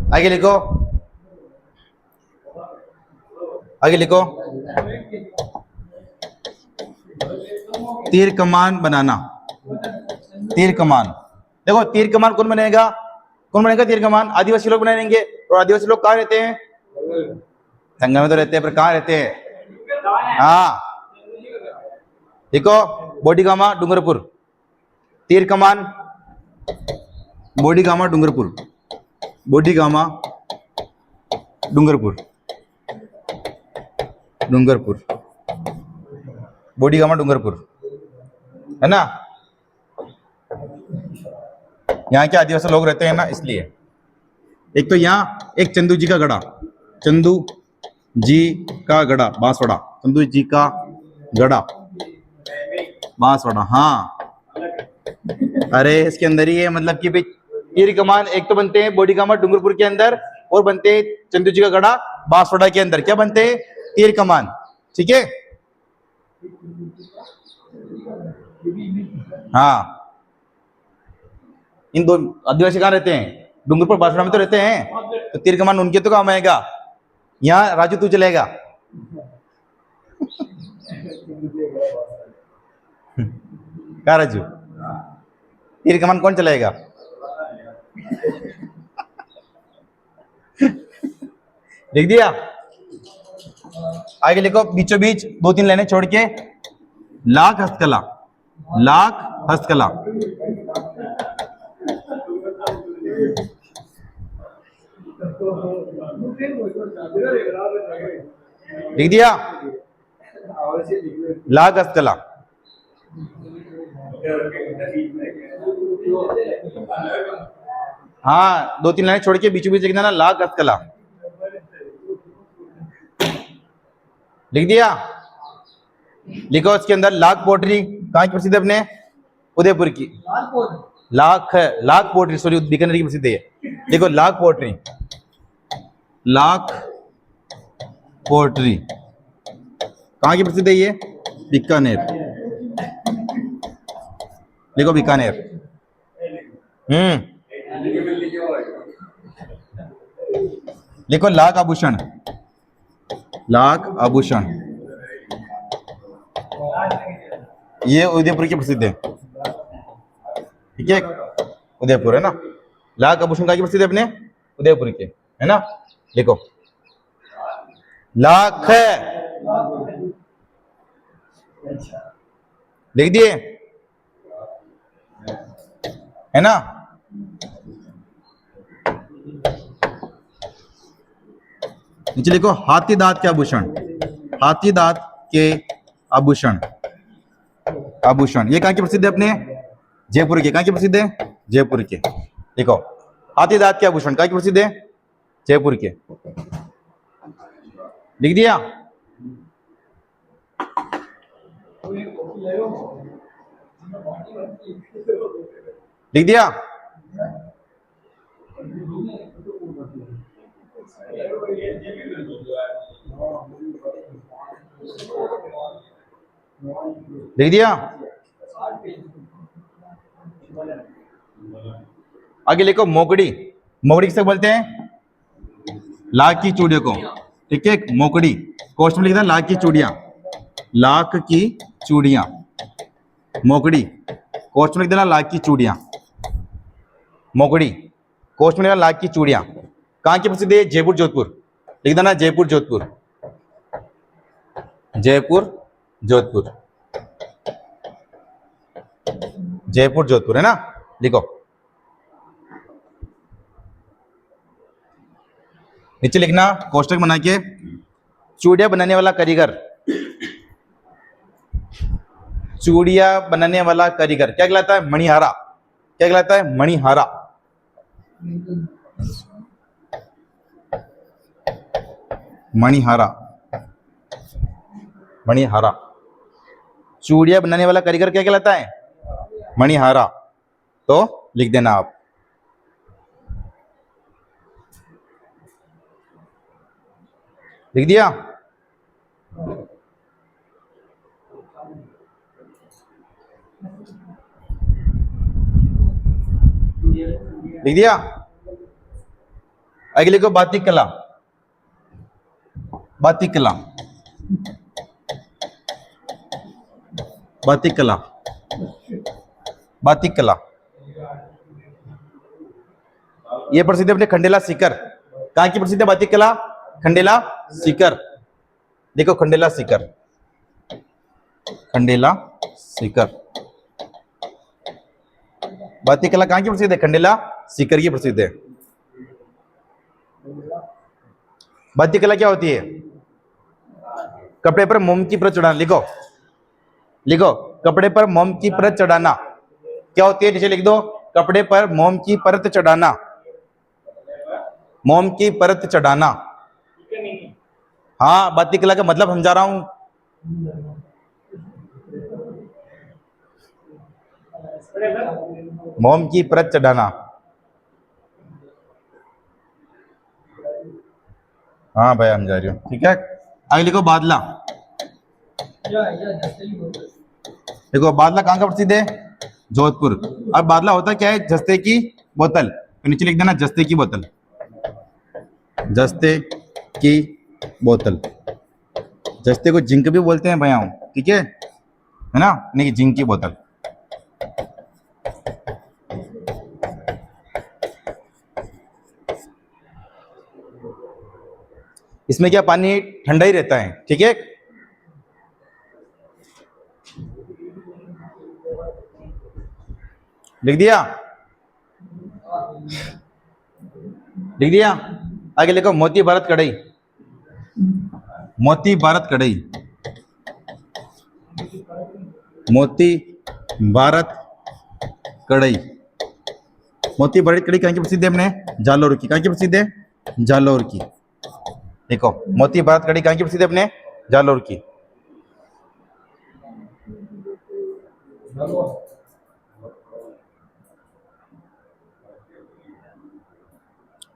आगे लिखो, आगे लिखो, तीर कमान बनाना। तीर कमान, देखो तीर कमान कौन बनेगा, कौन बनेगा तीर कमान? आदिवासी लोग बनाएंगे। और आदिवासी लोग कहाँ रहते हैं? जंगल में तो रहते हैं, पर कहाँ रहते हैं? हाँ, देखो बोडीगामा डूंगरपुर, तीर कमान बोडीगामा डूंगरपुर, बोडीगामा डूंगरपुर, डूंगरपुर, बोडीगामा डूंगरपुर, है ना? यहाँ के आदिवासी लोग रहते हैं ना, इसलिए। एक तो यहाँ एक चंदू जी का गढ़ा, चंदू जी का गढ़ा बांसवाड़ा, चंदू जी का गढ़ा बांसवाड़ा। हाँ, अरे इसके अंदर ही है, मतलब कि तीर कमान एक तो बनते हैं बोडीगामा डूंगरपुर के अंदर, और बनते हैं चंदू जी का गढ़ा बांसवाड़ा के अंदर। क्या बनते हैं? तीर कमान। ठीक है, हाँ। इन दो आदिवासी कहाँ रहते हैं? डूंगरपुर बांसवाड़ा में तो रहते हैं, तो तीर कमान उनके तो काम आएगा। यहाँ राजू तू चलेगा? क्या राजू, तीर कमान कौन चलाएगा? लिख दिया? आगे लिखो, बीचों बीच 2-3 लाइनें छोड़ के, लाख हस्तकला, लाख हस्तकला। लिख दिया? लाख हस्तकला। हाँ, 2-3 लाइनें छोड़ के बीचों बीच लिखना ना, लाख हस्तकला। लिख दिया? लिखो इसके अंदर, लाख पोट्री कहाँ की प्रसिद्ध है? अपने उदयपुर की। लाख, लाख पोट्री, सॉरी, बीकानेर की प्रसिद्ध है। देखो लाख पोट्री, लाख पोट्री कहाँ की प्रसिद्ध है? ये बीकानेर। देखो बीकानेर। देखो लाख आभूषण, लाख आभूषण, ये उदयपुर की प्रसिद्ध है। ठीक है, उदयपुर है ना। लाख आभूषण कहाँ की प्रसिद्ध है? अपने उदयपुर के, है ना। देखो लाख लिख दिए, है ना। नीचे लिखो, हाथी दांत के आभूषण, हाथी दांत के आभूषण, आभूषण ये कहाँ की प्रसिद्ध है? अपने जयपुर के। कहाँ की प्रसिद्ध है? जयपुर के। देखो हाथी दांत के आभूषण कहाँ की प्रसिद्ध है? जयपुर के। लिख दिया? लिख दिया? लिख दिया? आगे लिखो, मोकड़ी, मोकड़ी किसे बोलते हैं? लाख की चूड़ियों को। ठीक है, मोकड़ी, कोष्ट में लिखना लाख की चूड़ियां, लाख की चूड़ियां, मोकड़ी, कोष्ट में लिख देना लाख की चूड़ियां, मोकड़ी, कोष्ट में लिखना लाख की चूड़ियां। कहाँ की प्रसिद्ध है? जयपुर जोधपुर। लिख देना जयपुर जोधपुर, जयपुर जोधपुर, जयपुर जोधपुर, है ना। लिखो, नीचे लिखना कोष्टक बना के, चूड़िया बनाने वाला कारीगर, चूड़िया बनाने वाला कारीगर क्या कहलाता है? मणिहारा। क्या कहलाता है? मणिहारा। मणिहारा, मणिहारा। चूड़िया बनाने वाला कारीगर क्या कहलाता है? मणिहारा। तो लिख देना आप। लिख दिया? लिख दिया? आगे लिखो बातिक कला, बातिक कला, बातिक कला, बातिक कला। ये प्रसिद्ध है अपने खंडेला सीकर। कहाँ की प्रसिद्ध है बातिक कला? खंडेला सीकर। देखो खंडेला सीकर, खंडेला सीकर। बातिक कला कहाँ की प्रसिद्ध है? खंडेला सीकर की प्रसिद्ध है। बातिक कला क्या होती है? कपड़े पर मोम की परत चढ़ाना। लिखो लिखो, कपड़े पर मोम की परत चढ़ाना क्या होती है? नीचे लिख दो, कपड़े पर मोम की परत चढ़ाना, मोम की परत चढ़ाना। हाँ, बातिक कला का मतलब समझा रहा हूं। मोम की परत चढ़ाना। हाँ भाई हम जा रही हूँ, ठीक है। आगे लिखो बादला। देखो बादला कहाँ का प्रसिद्ध है? जोधपुर। अब बादला होता क्या है? जस्ते की बोतल। तो नीचे लिख देना जस्ते की बोतल, जस्ते की बोतल। जस्ते को जिंक भी बोलते हैं भैया, ठीक है ना? नहीं, जिंक की बोतल। इसमें क्या पानी ठंडा ही रहता है, ठीक है। लिख दिया? लिख दिया? आगे लिखो मोती भारत कढ़ाई, मोती भारत कढ़ाई, मोती भारत कढ़ाई। मोती भारत कढ़ाई कहाँ की प्रसिद्ध है? अपने जालौर की। कहाँ की प्रसिद्ध है? जालौर की। देखो मोती भारत कढ़ाई कहाँ की प्रसिद्ध है? अपने जालौर की।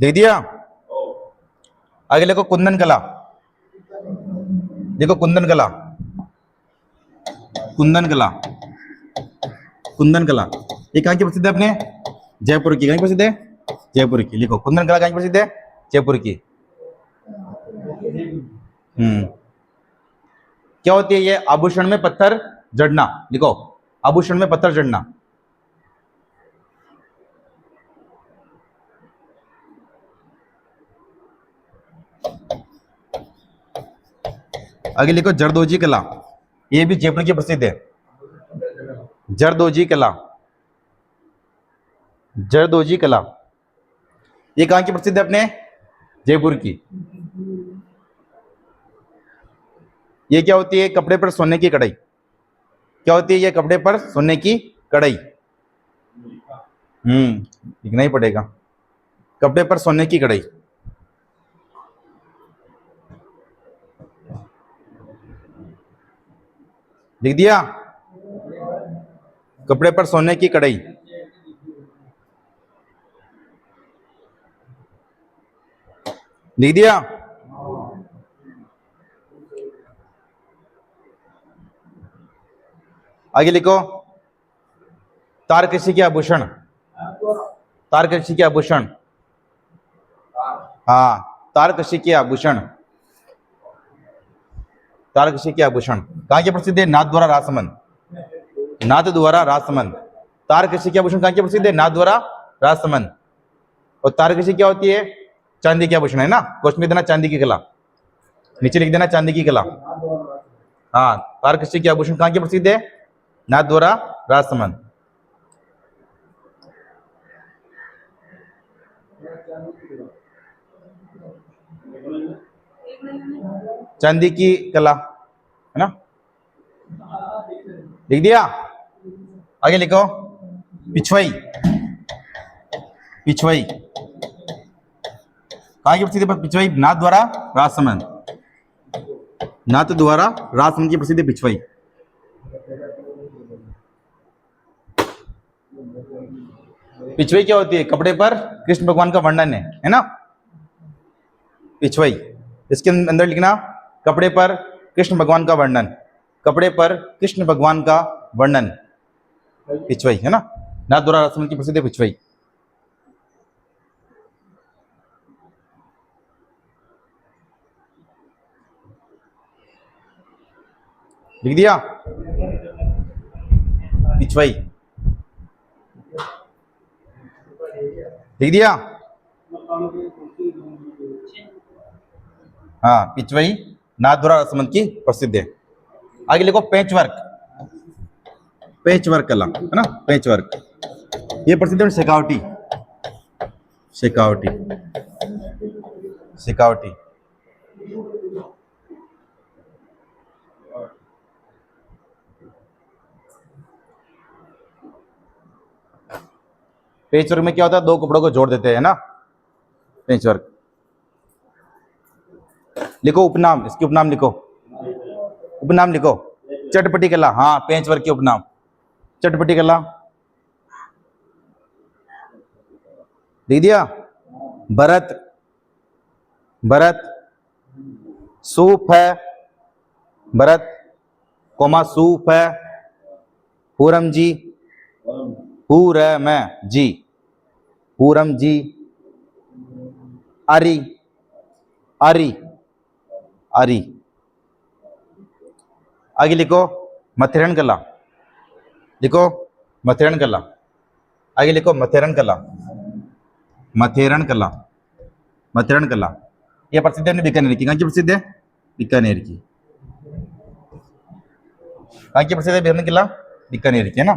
दे दिया? आगे लिखो कुंदन कला। देखो कुंदन कला, कुंदन कला, कुंदन कला। ये कहाँ की प्रसिद्ध है? अपने जयपुर की। कहाँ की प्रसिद्ध है? जयपुर की। लिखो कुंदन कला कहाँ की प्रसिद्ध है? जयपुर की। क्या होती है ये? आभूषण में पत्थर जड़ना। लिखो आभूषण में पत्थर जड़ना। आगे लिखो जरदोजी कला। ये भी जयपुर की प्रसिद्ध है। जरदोजी कला, जरदोजी कला। ये कहाँ की प्रसिद्ध है? अपने जयपुर की। ये क्या होती है? कपड़े पर सोने की कढ़ाई। क्या होती है ये? कपड़े पर सोने की कढ़ाई। लिखना ही पड़ेगा, कपड़े पर सोने की कढ़ाई। लिख दिया? कपड़े पर सोने की कढ़ाई। लिख दिया? आगे लिखो तारकशी के आभूषण, तारकशी के आभूषण। हाँ, तारकशी के आभूषण, तारकशी के आभूषण। कहाँ के प्रसिद्ध है? नाथ द्वारा राजसमंद, नाथ द्वारा राजसमंद। तारकशी के आभूषण कहाँ के प्रसिद्ध है? नाथ द्वारा राजसमंद। और तारकशी क्या होती है? चांदी के आभूषण, है ना? क्वेश्चन लिख देना चांदी की कला, नीचे लिख देना चांदी की कला। हाँ, तारकशी के आभूषण कहाँ के प्रसिद्ध है? नाथ द्वारा राजसमंद। चांदी की कला, है ना? लिख दिया? आगे लिखो पिछवाई, पिछवाई। कहाँ की प्रसिद्ध है पिछवाई? नाथ द्वारा राजसमंद, नाथ द्वारा राजसमंद की प्रसिद्ध पिछवाई। पिछवाई क्या होती है? कपड़े पर कृष्ण भगवान का वर्णन है ना? पिछवाई। इसके अंदर लिखना कपड़े पर कृष्ण भगवान का वर्णन, कपड़े पर कृष्ण भगवान का वर्णन, पिछवाई, है ना? नाथ द्वारा राजसमंद की प्रसिद्ध पिछवाई। लिख दिया? पिछवाई लिख दिया? हाँ, पिछवाई नाथद्वारा रसमंद की प्रसिद्ध है। आगे लिखो पैच वर्क, पैच वर्क कला है ना, पैच वर्क ये प्रसिद्ध है। शेखावटी, शेखावटी, शेखावटी पैच वर्क में क्या होता है, दो कपड़ों को जोड़ देते हैं ना, पैच वर्क। लिखो उपनाम, इसकी उपनाम लिखो, उपनाम लिखो। चटपटी कला, हाँ पैच वर्क की उपनाम चटपटी कला। लिख दिया? भरत, भरत सूप है, भरत कोमा सूप है। पूरम जी, पूरम जी, पूरम जी। अरी, अरी, अरी। आगे लिखो मथेरन कला, लिखो मथेरन कला। आगे लिखो मथेरन कला, मथेरन कला, मथेरन कला ये प्रसिद्ध है बीकानेर की। कहाँ की प्रसिद्ध है? बीकानेर की। कहाँ की प्रसिद्ध है मथेरन कला? बीकानेर की है ना,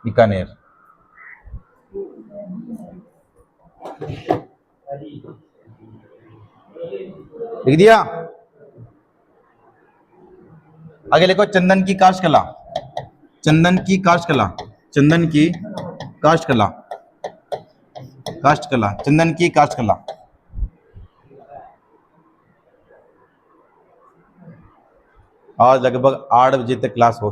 बीकानेर। लिख दिया? आगे लिखो चंदन की काश कला, चंदन की काश कला, चंदन की काश कला, काष्ठ कला, चंदन की काष्ठ कला। आज लगभग 8 बजे तक क्लास हो।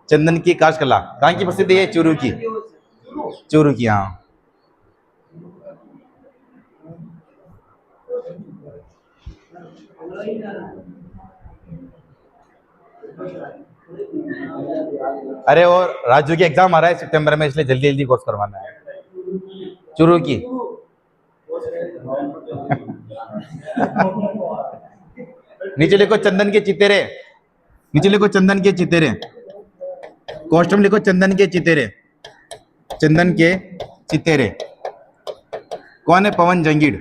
चंदन की काष्ठ कला कहाँ की प्रसिद्ध है? चूरू की, चूरू की। हाँ, अरे और राजू की एग्जाम आ रहा है सितंबर में, इसलिए जल्दी जल्दी कोर्स करवाना है। चूरू की नीचे लिखो चंदन के चितेरे, नीचे लिखो चंदन के चितेरे, कॉस्ट्यूम लिखो चंदन के चितेरे, चंदन के चितेरे। कौन है? पवन जंगीड़,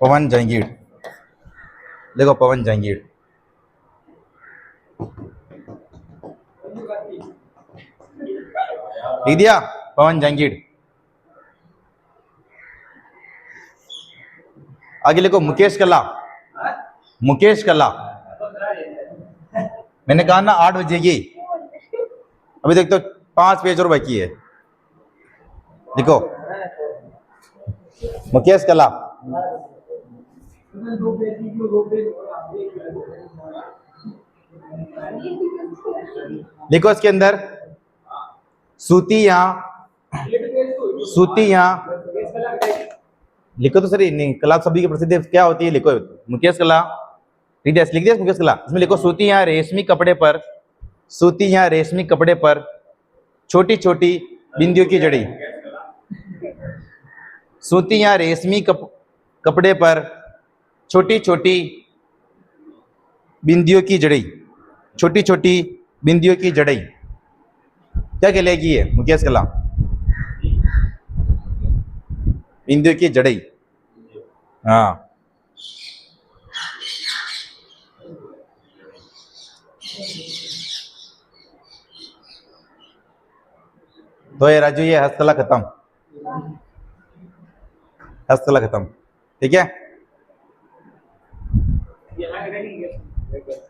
पवन जंगीड़। देखो पवन जंगीड़। लिख दिया? पवन जंगीड़। आगे लिखो मुकेश कला, मुकेश कला। मैंने कहा ना 8 बजे की, अभी तक तो 5 पेज और बाकी है। देखो मुकेश कला। लिखो इसके अंदर सूतियां, सूतियां। लिखो तो सर, नहीं कला सभी की प्रसिद्ध क्या होती है? लिखो मुकेश कला, लिख दिया मुकेश कला। इसमें लिखो सूतियां रेशमी कपड़े पर, सूतियां रेशमी कपड़े पर छोटी छोटी बिंदियों की जड़ी, सूतियां रेशमी कपड़े पर छोटी छोटी बिंदियों की जड़ी, छोटी छोटी बिंदियों की जड़ी। क्या कहलाएगी ये? मुकेश कला, बिंदियों की जड़ी। हाँ, तो ये राजू ये हस्तकला खत्म, हस्तकला खत्म। ठीक है,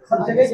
सब जगह